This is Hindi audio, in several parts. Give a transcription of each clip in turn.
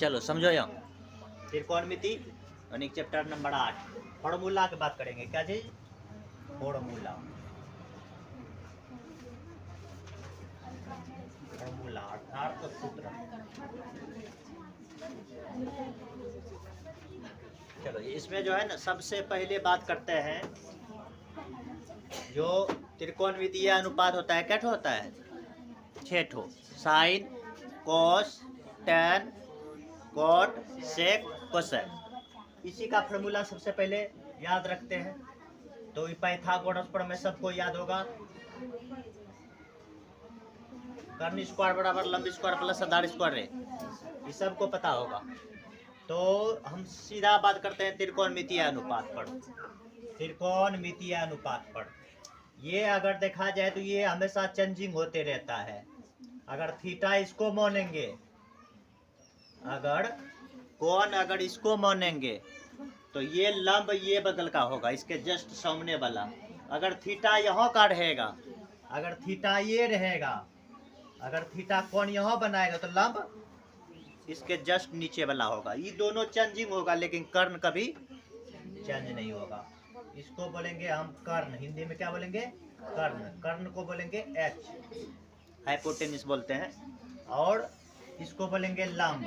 चलो समझो यहाँ त्रिकोणमिति यानी चैप्टर नंबर 8 फॉर्मूला की बात करेंगे। क्या चीज? फॉर्मूला। फॉर्मूला अर्थात तो सूत्र। चलो इसमें जो है ना सबसे पहले बात करते हैं जो त्रिकोणमितीय अनुपात होता है। क्या होता है? 6 ठो। साइन, कॉस, टैन, कॉट, सेक, कोसेक। इसी का फॉर्मूला सबसे पहले याद रखते हैं। तो पाइथागोरस पर में सबको याद होगा, कर्ण स्क्वायर बराबर लंब स्क्वायर प्लस आधार स्क्वायर है, ये सबको पता होगा। तो हम सीधा बात करते हैं त्रिकोणमितीय अनुपात पर। त्रिकोणमितीय अनुपात पर ये अगर देखा जाए तो ये हमेशा चेंजिंग होते रहता है। अगर थीटा इसको मानेंगे, अगर इसको मानेंगे तो ये लंब ये बगल का होगा, इसके जस्ट सामने वाला। अगर थीटा यहाँ का रहेगा, अगर थीटा ये रहेगा, अगर थीटा कोण यहाँ बनाएगा तो लंब इसके जस्ट नीचे वाला होगा। ये दोनों चेंजिंग होगा लेकिन कर्ण कभी चेंज नहीं होगा। इसको बोलेंगे हम कर्ण, हिंदी में क्या बोलेंगे? कर्ण। कर्ण को बोलेंगे एच, हाइपोटेनिस बोलते हैं। और इसको बोलेंगे लंब।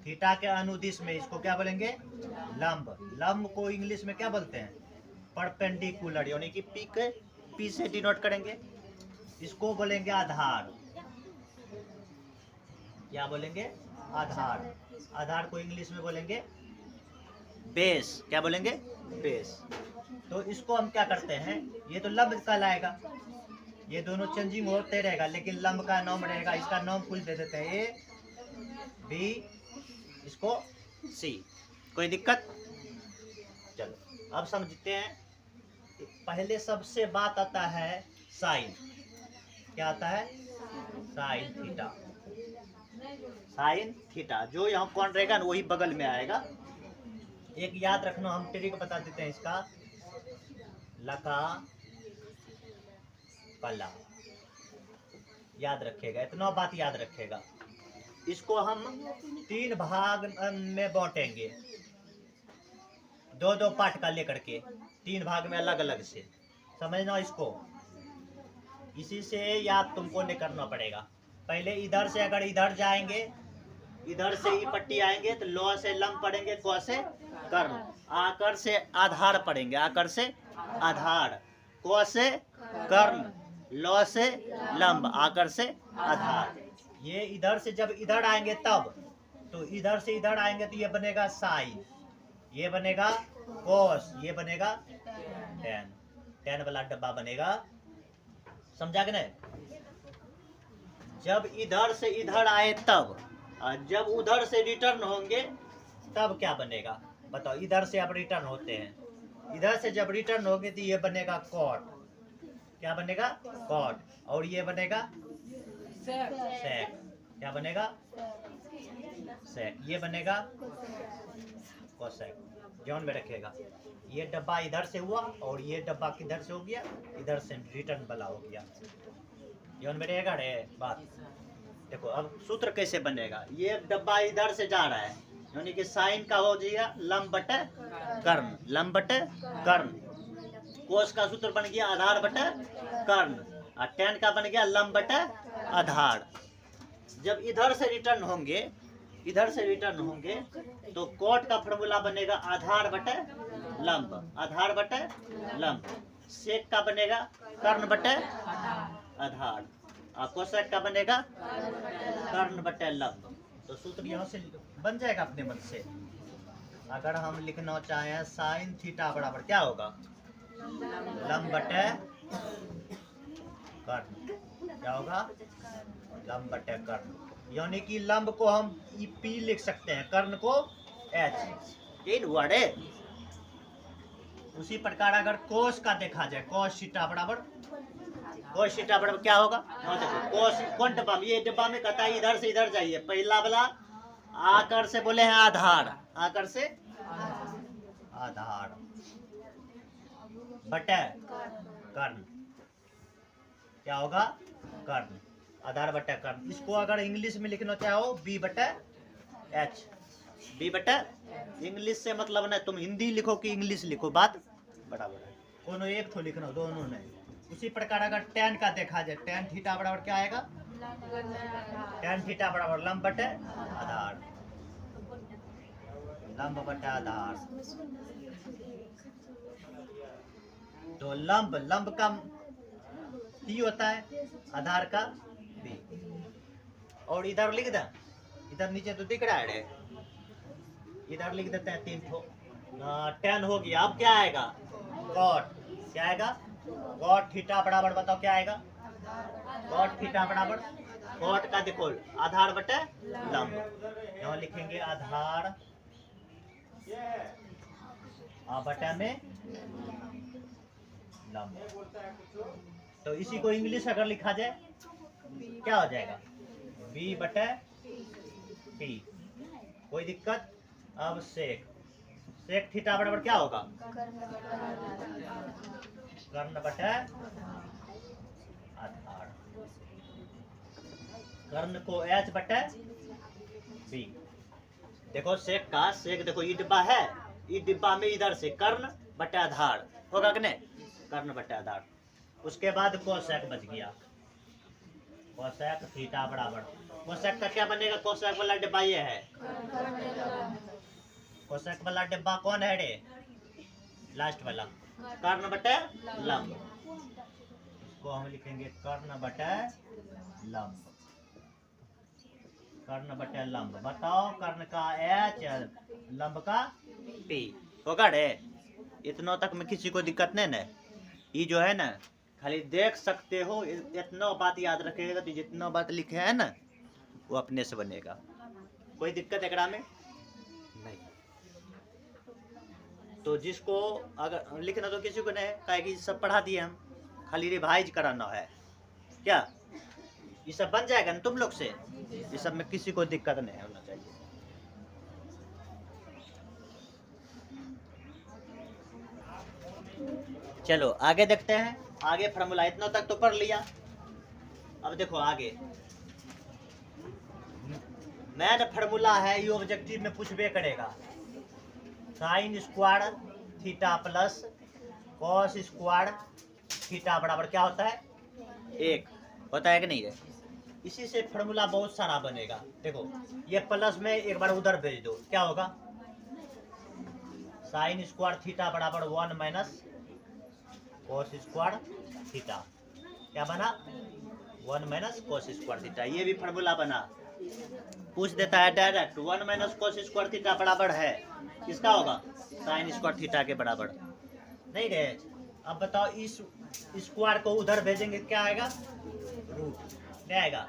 थीटा के अनुदिश में इसको क्या बोलेंगे? लंब। लंब को इंग्लिश में क्या बोलते हैं? परपेंडिकुलर, यानी कि पी से डिनोट करेंगे। इसको बोलेंगे आधार। क्या बोलेंगे? आधार। आधार को इंग्लिश में बोलेंगे बेस। क्या बोलेंगे? बेस। तो इसको हम क्या करते हैं, ये तो लंब कहलाएगा, ये दोनों चेंजिंग होते रहेगा लेकिन लंब का नाम रहेगा। इसका नाम कुल दे देते हैं ए बी, इसको सी। कोई दिक्कत? चलो अब समझते हैं। पहले सबसे बात आता है साइन। क्या आता है? Sine theta. साइन थीटा जो यहाँ कौन रहेगा ना वही बगल में आएगा। एक याद रखना, हम ट्रिक बता देते हैं इसका। लका कला याद रखेगा, इतना बात याद रखेगा। इसको हम 3 भाग में बांटेंगे, 2-2 पार्ट का लेकर के 3 भाग में अलग अलग से समझना इसको। इसी से याद तुमको नहीं करना पड़ेगा। पहले इधर से अगर इधर जाएंगे, इधर से ही पट्टी आएंगे तो लौ से लंब पढ़ेंगे, क से कर्ण, आकर से आधार पढ़ेंगे, आकर से आधार, क से कर्ण, लौ से लंब, आकर से आधार। ये इधर से जब इधर आएंगे तब, तो इधर से इधर आएंगे तो ये बनेगा साइन, ये बनेगा कोस, ये बनेगा टैन। टैन वाला डब्बा बनेगा, समझा कि नहीं? जब इधर से इधर आए तब, और जब उधर से रिटर्न होंगे तब क्या बनेगा बताओ? इधर से अब रिटर्न होते हैं, इधर से जब रिटर्न होंगे तो ये बनेगा कॉट। क्या बनेगा? कॉट। और ये बनेगा सेक। क्या बनेगा? सेक। ये बनेगा कोसेक। ध्यान में रखेगा। ये डब्बा इधर से हुआ और ये डब्बा किधर से हो गया? इधर से रिटर्न वाला हो गया। ध्यान में रहेगा रे बात। देखो अब सूत्र कैसे बनेगा। ये डब्बा इधर से जा रहा है, यानी कि साइन का हो जाएगा लंब बटे कर्ण, लंब बटे कर्ण। कोस का सूत्र बन गया आधार बटे कर्ण, और टैन का बन गया लंब बटे आधार। जब इधर से रिटर्न होंगे, इधर से रिटर्न होंगे तो कोट का फॉर्मूला बनेगा आधार बटे लंब, आधार बटे लंब। सेक का बनेगा कर्ण बटे आधार, और कोसेक का बनेगा कर्ण बटे लंब। तो सूत्र यहाँ से बन जाएगा अपने मन से। अगर हम लिखना चाहें साइन थीटा बराबर क्या होगा? लंब बटे कर्ण। क्या होगा? लंब बटे कर्ण। यानी कि लंब को हम पी लिख सकते हैं, कर्ण को एच। इन वर्ड है। उसी प्रकार अगर कोस का देखा जाए, कोस थीटा बराबर, कोस थीटा बराबर क्या होगा? देखो कोस कौन डब्बा में, ये डब्बा में कहता है इधर से इधर जाइए। पहला वाला आकर से बोले हैं आधार, आकर से आधार बटे कर्ण। क्या होगा? कर्ण। आधार बटे कर्ण। इसको अगर इंग्लिश में लिखना चाहो बी बटे एच बी बटा इंग्लिश से मतलब नहीं, तुम हिंदी लिखो कि इंग्लिश लिखो बात बराबर है। कोनो एक तो लिखना, दोनों नहीं। उसी प्रकार अगर टेन का देखा जाए, टेन थीटा बराबर क्या आएगा? टेन थीटा बराबर लंब बटे आधार, लंब बटे आधार। तो लंब, लंब का टी होता है, आधार का बी। और इधर लिख दे, इधर नीचे तो दिख रहा है, इधर लिख देते हैं 3 ठो। 10 हो गया। अब क्या आएगा? कॉट। क्या आएगा? कॉट थीटा बराबर, बताओ क्या आएगा? कॉट थीटा बराबर, कॉट का देखो आधार बटे लंब, यहाँ लिखेंगे आधार बटा में लंब। तो इसी को इंग्लिश अगर लिखा जाए क्या हो जाएगा? बी बटे पी। कोई दिक्कत? अब सेक, सेक थीटा बराबर क्या होगा? कर्ण बटे आधार, कर्ण को एच बटे बी। देखो सेक का, सेक देखो ये डिब्बा है, ये डिब्बा में इधर से कर्ण बटे आधार होगा कि नहीं? कर्ण बटे आधार। उसके बाद कोसेक बच गया, कोसेक थीटा बराबर, कोसेक का क्या बनेगा? कोसेक वाला डिब्बा ये है, कोसेक वाला डिब्बा कौन है रे? लास्ट वाला, कर्ण बटे लंब। इसको हम लिखेंगे कर्ण बटे लंब, कर्ण बटे लंब। बताओ कर्ण का एच, लंब का पी होगा रे? इतना तक में किसी को दिक्कत नहीं ना? ये जो है ना खाली देख सकते हो, इतना बात याद रखेगा तो जितना बात लिखे है ना वो अपने से बनेगा। कोई दिक्कत एकरा में नहीं। तो जिसको अगर लिखना तो किसी को नहीं कहे कि सब पढ़ा दिए हम, खाली रिवाइज कराना है। क्या ये सब बन जाएगा ना तुम लोग से? ये सब में किसी को दिक्कत नहीं होना चाहिए। चलो आगे देखते हैं। आगे फार्मूला इतना तक तो पढ़ लिया। अब देखो आगे मैन फार्मूला है, ये ऑब्जेक्टिव में पूछबे करेगा। Sign square theta plus cos square theta बराबर क्या होता है? 1 होता है कि नहीं है? इसी से फार्मूला बहुत सारा बनेगा। देखो ये प्लस में एक बार उधर भेज दो, क्या होगा? साइन स्क्वायर थीटा बराबर 1 माइनस कॉस स्क्वायर थीटा। क्या बना? 1 माइनस कॉस स्क्वायर थीटा। ये भी फार्मूला बना, पूछ देता है direct. 1 minus cos square theta बराबर है किसका होगा? साइन स्क्वायर थीटा के बराबर नहीं रे? अब बताओ इस स्क्वायर को उधर भेजेंगे क्या आएगा? रूट। क्या आएगा?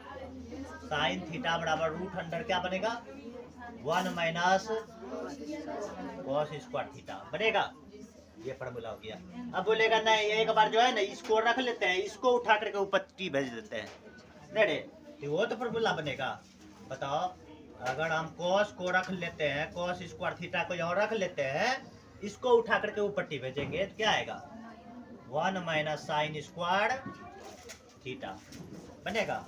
साइन थीटा बराबर रूट अंडर क्या बनेगा? 1 माइनस कॉस स्क्वायर थीटा बनेगा। ये फार्मूला हो गया। अब बोलेगा नहीं, एक बार जो है ना इसको रख लेते हैं, इसको उठा करके ऊपर टी भेज देते हैं, नहीं रे? तो वो तो फार्मूला बनेगा। बताओ अगर हम कॉस को रख लेते हैं, कॉस स्क्वायर थीटा को यहाँ रख लेते हैं, इसको उठा करके ऊपर टी भेजेंगे तो क्या आएगा? 1 माइनस साइन स्क्वायर थीटा बनेगा।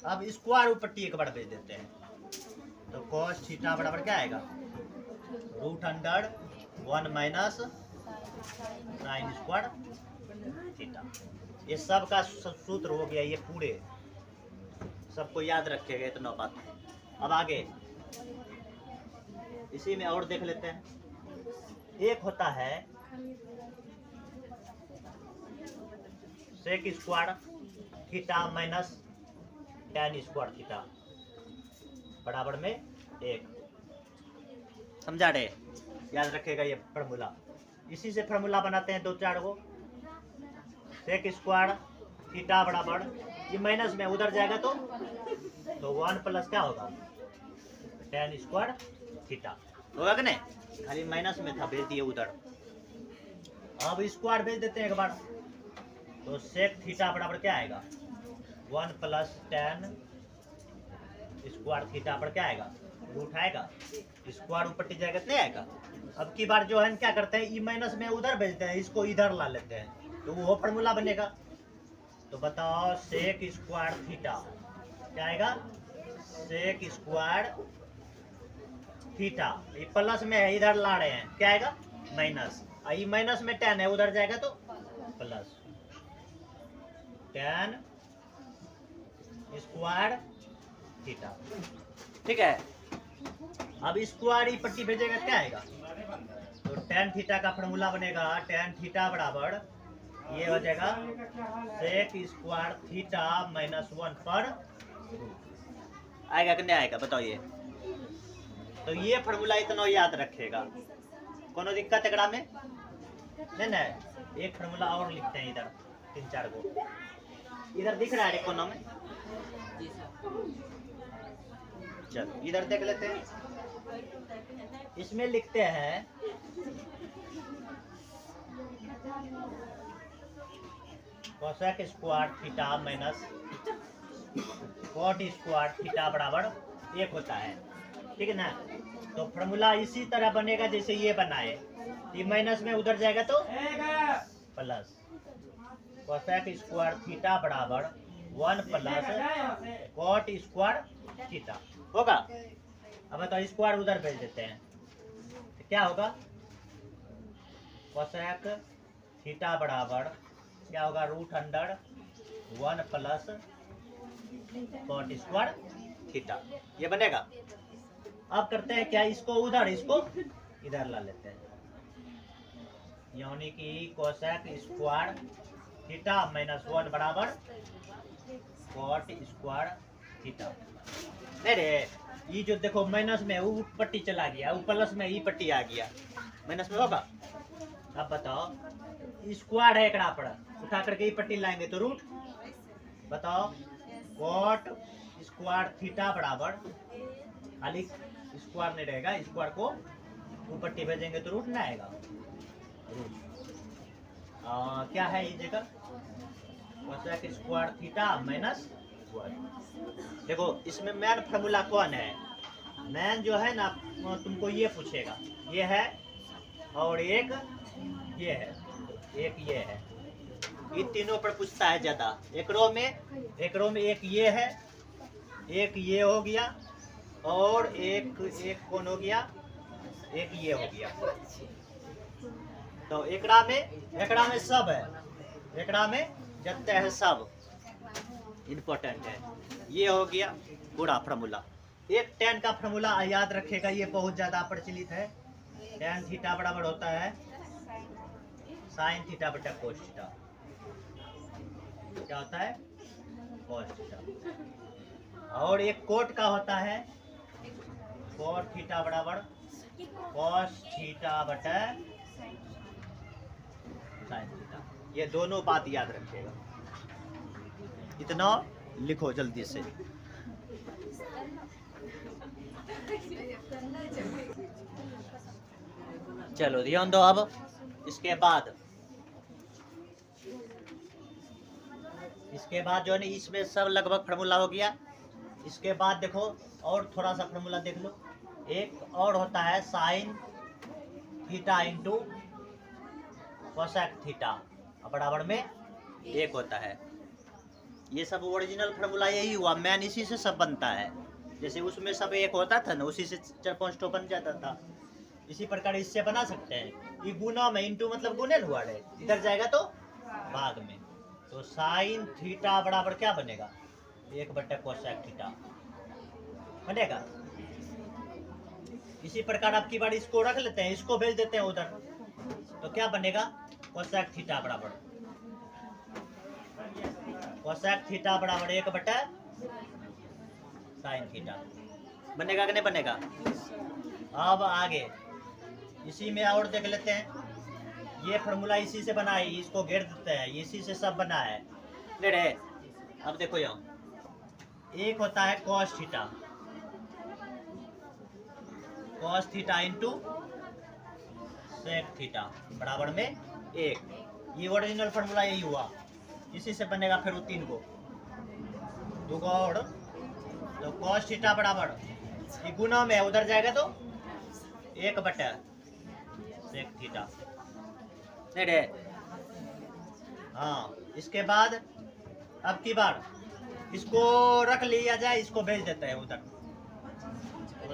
अब स्क्वायर ऊपर टी एक बार भेज देते हैं, तो कॉस थीटा बराबर क्या आएगा? Root under 1 minus sine square theta. ये सब का सूत्र हो गया, ये पूरे सबको याद रखेगा इतना बात। अब आगे इसी में और देख लेते हैं। एक होता है sec square theta minus tan square theta बराबर में 1। समझा रहे? याद रखेगा ये फार्मूला। इसी से फार्मूला बनाते हैं 2-4 गो। सेक स्क्वायर थीटा बराबर, ये माइनस में उधर जाएगा तो 1 प्लस क्या होगा? टैन स्क्वायर थीटा होगा कि नहीं? खाली माइनस में था, भेज दिए उधर। अब स्क्वायर भेज देते हैं एक बार, तो सेक थीटा बराबर क्या आएगा? 1 प्लस टैन स्क्वायर थीटा पर क्या आएगा? रूट आएगा। स्क्वायर ऊपर टी जाएगा नहीं आएगा। अब की बार जो है क्या करते हैं, ई माइनस में उधर भेजते हैं, इसको इधर ला लेते हैं, तो वो फार्मूला बनेगा। तो बताओ सेक स्क्वायर थीटा क्या आएगा? सेक स्क्वायर थीटा, ये प्लस में है, इधर ला रहे हैं, क्या आएगा माइनस, ये माइनस में tan है, उधर जाएगा तो प्लस tan स्क्वायर थीटा। ठीक है, अब स्क्वायर ई पट्टी भेजेगा, क्या आएगा, तो tan थीटा का फॉर्मूला बनेगा tan थीटा बराबर ये हो जाएगा सेक स्क्वायर थीटा माइनस 1 पर आएगा कि नहीं आएगा, बताओ ये। तो ये फॉर्मूला इतना याद रखेगा, कोनो दिक्कत एकरा में नहीं ना। एक फॉर्मूला और लिखते हैं इधर, 3-4 गो इधर दिख रहा है कोनो में, चल इधर देख लेते हैं। इसमें लिखते हैं cosec square theta minus cot square theta बराबर 1 होता है, ठीक है ना। तो फॉर्मूला इसी तरह बनेगा जैसे ये बनाए, ये माइनस में उधर जाएगा तो प्लस कोसेक स्क्वायर थीटा बराबर 1 प्लस कॉट स्क्वायर थीटा होगा। अब बताओ स्क्वायर उधर भेज देते हैं तो क्या होगा, कोसेक थीटा बराबर क्या होगा √1 प्लस कॉट स्क्वायर थीटा, ये बनेगा। अब करते हैं क्या, इसको उधर इसको इधर ला लेते हैं, यानी कि कोसेक स्क्वायर थीटा माइनस 1 बराबर कॉट स्क्वायर थीटा। नहीं रे, ये जो देखो माइनस में वो पट्टी चला गया, वो प्लस में ये पट्टी आ गया, माइनस में होगा। अब बताओ स्क्वायर है एकड़ा पर, उठा करके ये पट्टी लाएंगे तो रूट, बताओ कॉट स्क्वायर थीटा बराबर, खाली स्क्वायर नहीं रहेगा, स्क्वायर को वो पट्टी भेजेंगे तो रूट ना आएगा, रूट क्या है ये जगह कोसेक स्क्वायर थीटा माइनस 1। देखो इसमें मेन फार्मूला कौन है, मेन जो है ना तुमको ये पूछेगा, ये है और एक ये है, एक ये है, ये तीनों पर पूछता है ज्यादा। एक रो में एक ये है, एक ये हो गया और एक कौन हो गया, एक ये हो गया। तो एकड़ा में सब है, एकड़ा में जते है सब इम्पोर्टेंट है। ये हो गया पूरा फार्मूला। एक tan का फार्मूला याद रखेगा, ये बहुत ज्यादा प्रचलित है। tan थीटा बराबर होता है साइन थीटा बटा कोस थीटा, क्या होता है कोस थीटा। और एक कोट का होता है कोट थीटा बराबर कोस थीटा बटा साइन थीटा। ये दोनों बात याद रखिएगा, इतना लिखो जल्दी से। चलो ध्यान दो। अब इसके बाद जो है इसमें सब लगभग फार्मूला हो गया। इसके बाद देखो और थोड़ा सा फार्मूला देख लो, एक और होता है sine theta into cosec theta बराबर में 1 होता है। ये सब ओरिजिनल फार्मूला यही हुआ, मैन इसी से सब बनता है। जैसे उसमें सब 1 होता था ना, उसी से 4-5 तो बन जाता था। इसी प्रकार इससे बना सकते हैं। ये गुना में इंटू मतलब गुणन हुआ है, इधर जाएगा तो भाग में। तो साइन थीटा बराबर क्या बनेगा 1 बटा कोसेक थीटा बनेगा। इसी प्रकार अब की बार इसको रख लेते हैं, इसको भेज देते हैं उधर, तो क्या बनेगा कोसेक थीटा बराबर कोसेक थीटा बराबर 1 बटा साइन थीटा बनेगा कि नहीं बनेगा। अब आगे इसी में और देख लेते हैं। ये फार्मूला इसी से बना है, इसको घेर देते हैं, इसी से सब बना है। ले रहे अब देखो यहाँ एक होता है cos theta into sec theta बराबर में 1। ये ओरिजिनल फार्मूला यही हुआ, इसी से बनेगा फिर 3 को 2 और। तो कॉस थीटा बराबर ये गुना में उधर जाएगा तो 1 बटा सेक थीटा नहीं रे। हाँ, इसके बाद अब की बार इसको रख लिया जाए, इसको भेज देते हैं उधर।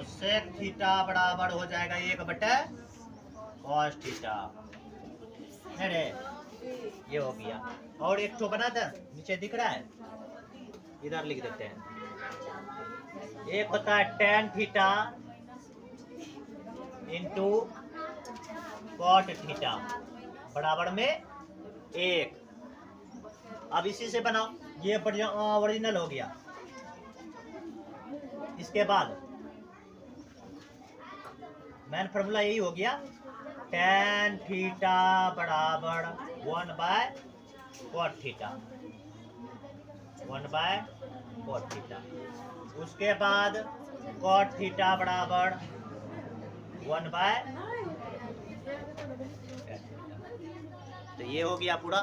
तो सेक थीटा बराबर हो जाएगा 1/cos थीटा। अरे ये हो गया। और एक तो बना था, नीचे दिख रहा है, इधर लिख देते हैं। एक होता है tan theta into cot theta बराबर में 1। अब इसी से बनाओ, ये ओरिजिनल हो गया। इसके बाद मेन फॉर्मूला यही हो गया, tan थीटा बराबर 1/cot थीटा, 1/cot थीटा। उसके बाद cot थीटा बराबर 1/tan थीटा। तो ये हो गया पूरा।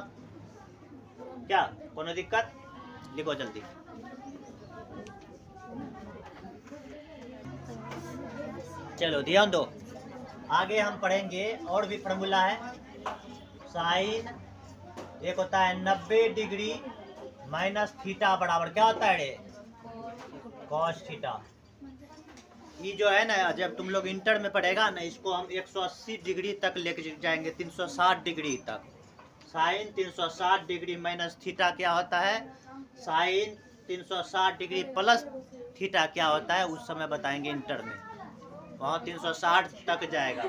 क्या कोनो दिक्कत? लिखो जल्दी। चलो ध्यान दो, आगे हम पढ़ेंगे और भी फॉर्मूला है। साइन एक होता है 90 डिग्री माइनस थीटा बराबर क्या होता है रे? cos theta. ये जो है ना, जब तुम लोग इंटर में पढ़ेगा ना, इसको हम 180 डिग्री तक लेके जाएंगे, 360 डिग्री तक। साइन 360 डिग्री माइनस थीटा क्या होता है, साइन 360 डिग्री प्लस थीटा क्या होता है, उस समय बताएंगे इंटर में। वहाँ 360 तक जाएगा,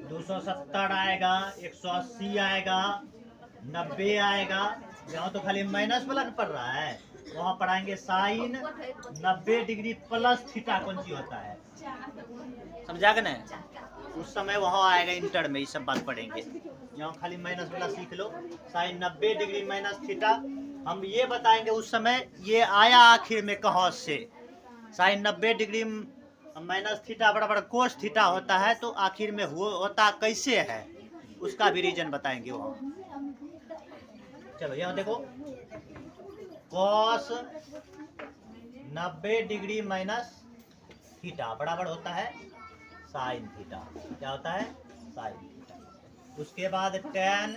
270 आएगा, 180 आएगा, 90 आएगा। यहाँ तो खाली माइनस वाला पड़ रहा है, वहाँ पढ़ाएंगे साइन 90 डिग्री प्लस थीटा कौन सी होता है, समझा के ना? उस समय वहाँ आएगा इंटर में, ये सब बात पढ़ेंगे। यहाँ खाली माइनस वाला सीख लो, साइन 90 डिग्री माइनस थीटा। हम ये बताएंगे उस समय ये आया आखिर में कहाँ से। साइन 90 डिग्री माइनस थीटा बराबर कोस थीटा होता है, तो आखिर में होता कैसे है, उसका भी रीजन बताएंगे वहाँ। चलो यहाँ देखो, कॉस 90 डिग्री माइनस थीटा बराबर होता है साइन थीटा। क्या होता है? Sine theta. उसके बाद tan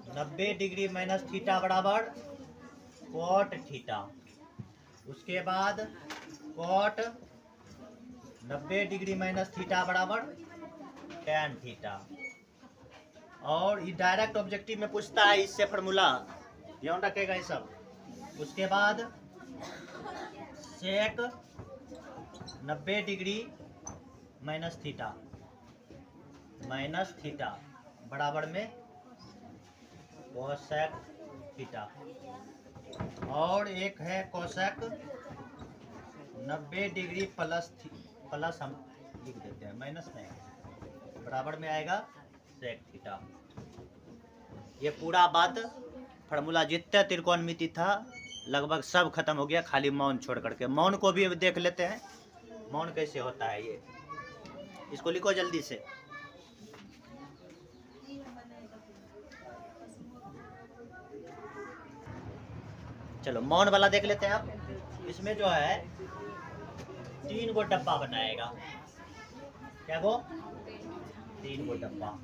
90 डिग्री माइनस थीटा बराबर cot थीटा। उसके बाद cot 90 डिग्री माइनस थीटा बराबर tan थीटा। और ये डायरेक्ट ऑब्जेक्टिव में पूछता है, इससे फॉर्मूला ध्यान रखेगा ये सब। उसके बाद सेक 90 डिग्री माइनस थीटा बराबर में कोसेक थीटा। और एक है कोसेक 90 डिग्री प्लस हम लिख देते हैं, माइनस नहीं, बराबर में आएगा सेक थीटा। ये पूरा बात फार्मूला जितने त्रिकोणमिति था लगभग सब खत्म हो गया, खाली मौन छोड़ करके। मौन को भी देख लेते हैं, मौन कैसे होता है ये, इसको लिखो जल्दी से। चलो मौन वाला देख लेते हैं आप। इसमें जो है 3 गो डब्बा बनाएगा। क्या गो? 3 गो डब्बा।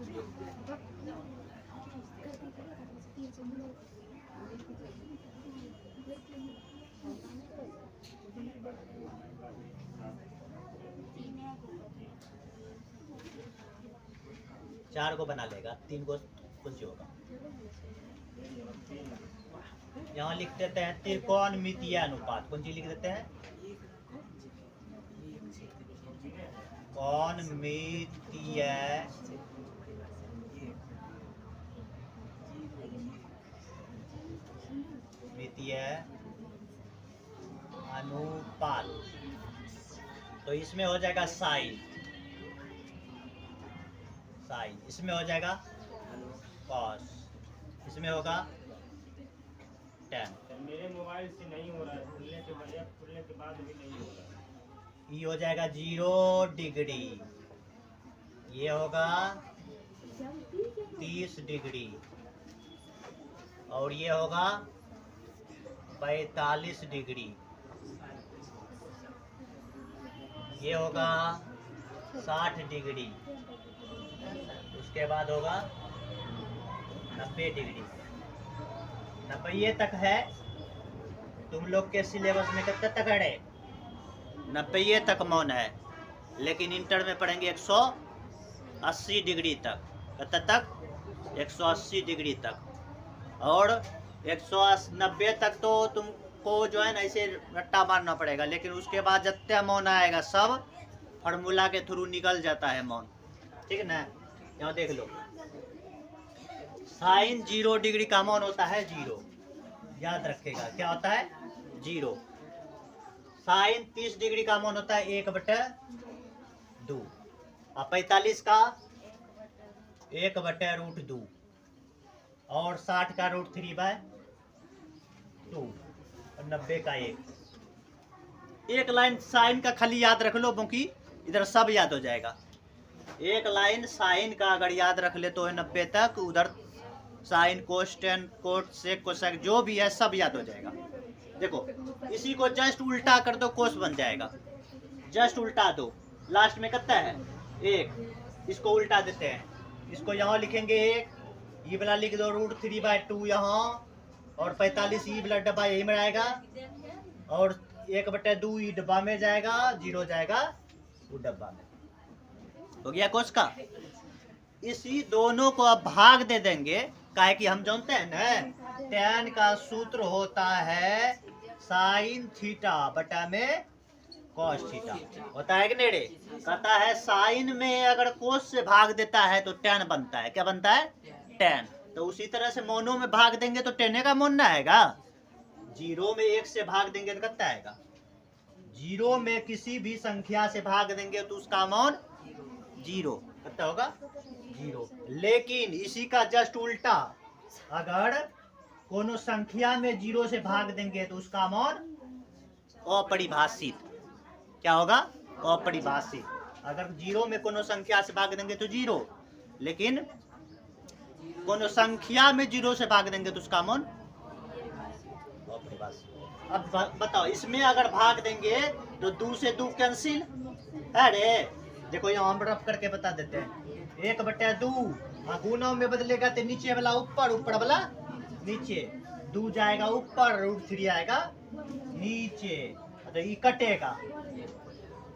चार को बना लेगा, 3 को कुछ होगा। यहाँ लिख देते हैं त्रिकोणमितीय अनुपात। कौन सी लिख देते हैं? कोणमितीय अनुपात। तो इसमें हो जाएगा साइन, इसमें हो जाएगा कॉस, इसमें होगा tan। मेरे मोबाइल से नहीं हो रहा है, खुलने के बाद भी नहीं हो रहा है। ये हो जाएगा 0 डिग्री, ये होगा 30 डिग्री, और ये होगा 45 डिग्री, ये होगा 60 डिग्री, उसके बाद होगा 90 डिग्री। 90 तक है। तुम लोग के सिलेबस में कितने तक है? 90 तक मौन है, लेकिन इंटर में पढ़ेंगे 180 डिग्री तक। कितना तक? 180 डिग्री तक। और 190 तक तो तुमको जो है ना ऐसे रट्टा मारना पड़ेगा, लेकिन उसके बाद जितना मौन आएगा सब फार्मूला के थ्रू निकल जाता है मौन। ठीक है ना? यहाँ देख लो, साइन 0 डिग्री का मौन होता है 0, याद रखेगा क्या होता है 0। साइन 30 डिग्री का मौन होता है 1/2, और 45 का 1/√2, और 60 का √3/2, और 90 का 1। एक लाइन साइन का खाली याद रख लो, क्योंकि इधर सब याद हो जाएगा। एक लाइन साइन का अगर याद रख ले तो है 90 तक, उधर sine cos tan cot sec cosec जो भी है सब याद हो जाएगा। देखो इसी को जस्ट उल्टा कर दो, कोस बन जाएगा। जस्ट उल्टा दो, लास्ट में कितना है 1, इसको उल्टा देते हैं, इसको यहाँ लिखेंगे 1, ये वाला लिख दो √3/2 यहाँ, और 45 ये वाला डब्बा यही में आएगा, और 1/2 ये डब्बा में जाएगा, 0 जाएगा वो डब्बा में। हो गया कोस का। इसी दोनों को अब भाग दे देंगे, काहे कि हम जानते हैं ना tan का सूत्र होता है साइन थीटा बटा में कॉस थीटा, होता है कि नहीं रे? कहता है साइन में अगर कोस से भाग देता है तो tan बनता है। क्या बनता है? tan। तो उसी तरह से मोनो में भाग देंगे तो टेने का मोन ना आएगा। 0 में 1 से भाग देंगे तो कितना आएगा? 0 में किसी भी संख्या से भाग देंगे तो उसका मौन 0। कितना होगा? 0। लेकिन इसी का जस्ट उल्टा, अगर कोनो संख्या में 0 से भाग देंगे तो उसका मौन अपरिभाषित। क्या होगा? अपरिभाषित। अगर 0 में कोनो संख्या से भाग देंगे तो 0, लेकिन कोनो संख्या में 0 से भाग देंगे तो उसका मौन अपरिभाषित। अब बताओ, इसमें अगर भाग देंगे तो 2 से 2 कैंसिल। अरे देखो यहाँ हम रफ करके बता देते हैं, 1/2 गुना में बदलेगा तो नीचे वाला ऊपर, ऊपर वाला नीचे, 2 जाएगा ऊपर, √3 आएगा नीचे, तो ये कटेगा।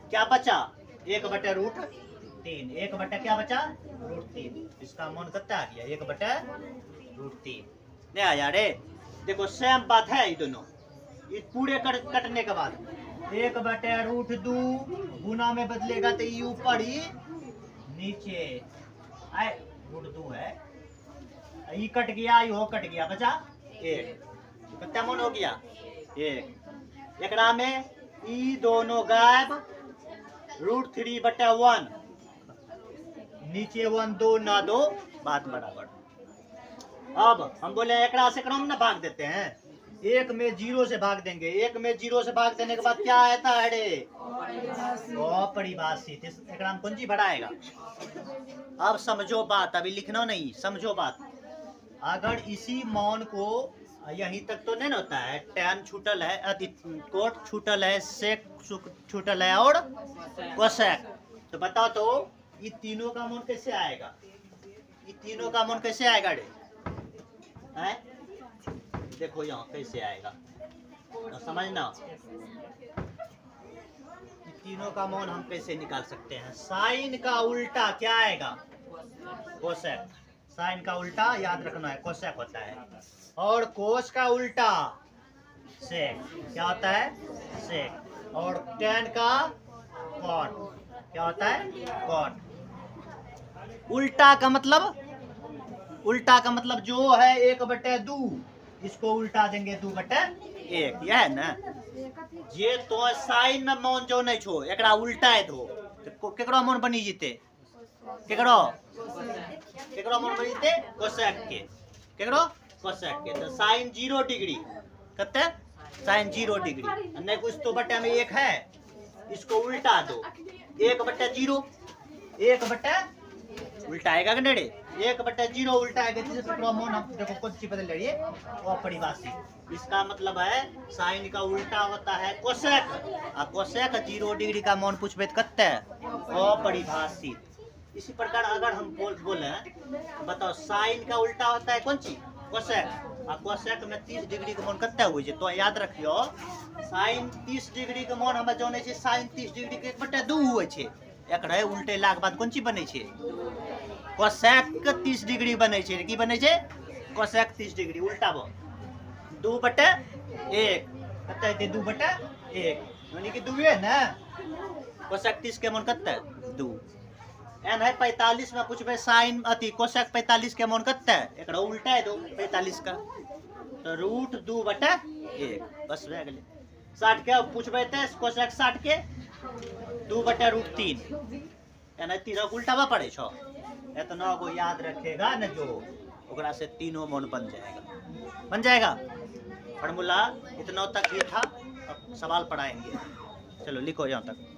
क्या बचा? 1/√3। 1 क्या बचा? √3। इसका मान कितना आ गया? 1/√3। नहीं आया रे? देखो सेम बात है ये दोनों, ये पूरे कटने के बाद 1/√2 गुना में बदलेगा तो ये ऊपर ही नीचे आए, √2 है, ये कट गया, ये हो कट गया, बचा 1। कितना मन हो गया? 1। एकरा में ई दोनों गायब, √3/1 नीचे 1 2 ना 2 बात बराबर। अब हम बोले एकरा से क्रम ना भाग देते हैं, 1 में 0 से भाग देंगे। 1 में 0 से भाग देने के बाद क्या आता है रे? अपरिभाषित। एकरा में कौन चीज बढ़ाएगा? अब समझो बात, अभी लिखना नहीं, समझो बात। अगर इसी मौन को यहीं तक तो नहीं होता है, tan छूटल है, कोट छूटल है, सेक छूटल है और कोसेक, तो बताओ तो ये तीनों का मौन कैसे आएगा? ये तीनों का मौन कैसे आएगा रे? हैं? देखो यहाँ कैसे आएगा, तो समझना। तीनों का मौन हम कैसे निकाल सकते हैं? साइन का उल्टा क्या आएगा? कोसेक। साइन का उल्टा याद रखना है, कोसेक होता है। और कोस का उल्टा सेक। क्या होता है? सेक। और tan का कॉट। क्या होता है? कॉट। उल्टा का मतलब, उल्टा का मतलब जो है 1/2, इसको उल्टा देंगे 2/1, यह है ना? ये तो साइन में मौन जो नहीं छो, एकरा उल्टा है तो केकरो मौन बनी जीते? केकरो मौन बनी जीते? कोसेक के। केकरो? कोसेक के। तो साइन 0 डिग्री, कितने? साइन 0 डिग्री, नहीं कुछ तो बटे में 1 है, इसको उल्टा दो, 1/0, 1 उल्टाएगा कि नहीं रे? 1/0 उल्टाएगा, देखो कौन सी बदल रही है? अपरिभाषित। इसका मतलब है साइन का उल्टा होता है कोसेक, और कोसेक 0 डिग्री का मौन पूछबे तो कितना? अपरिभाषित। इसी प्रकार अगर हम बोले बताओ साइन का उल्टा होता है कौन सी? कोसेक, आ कोसेक में 30 डिग्री के मान कते होइ छै तो याद रखियो sin 30 डिग्री के मान हम जानै छै sin 30 डिग्री के 1/2 होइ छै एकरे उल्टेला के बाद कोन चीज बनै छै कोसेक 30 डिग्री बनै छै की बनै छै कोसेक 30 डिग्री उल्टाबो 2/1 कते हेतै 2/1 यानी कि 2 है ना कोसेक 30 के मान कते 2 एन है 45 में पूछबे साइन अति कोसेक 45 के मान कते एकरा उल्टा दो 45 का तो √2/1 बस भए गेलै 60 के पूछबे त कोसेक 60 के 2/√3 एना तीनों उल्टावा पड़े छो इतना को याद रखेगा न जो ओकरा से तीनों मान बन जाएगा फार्मूला इतना तक ये था अब सवाल पढ़ाएंगे चलो लिखो यहाँ तक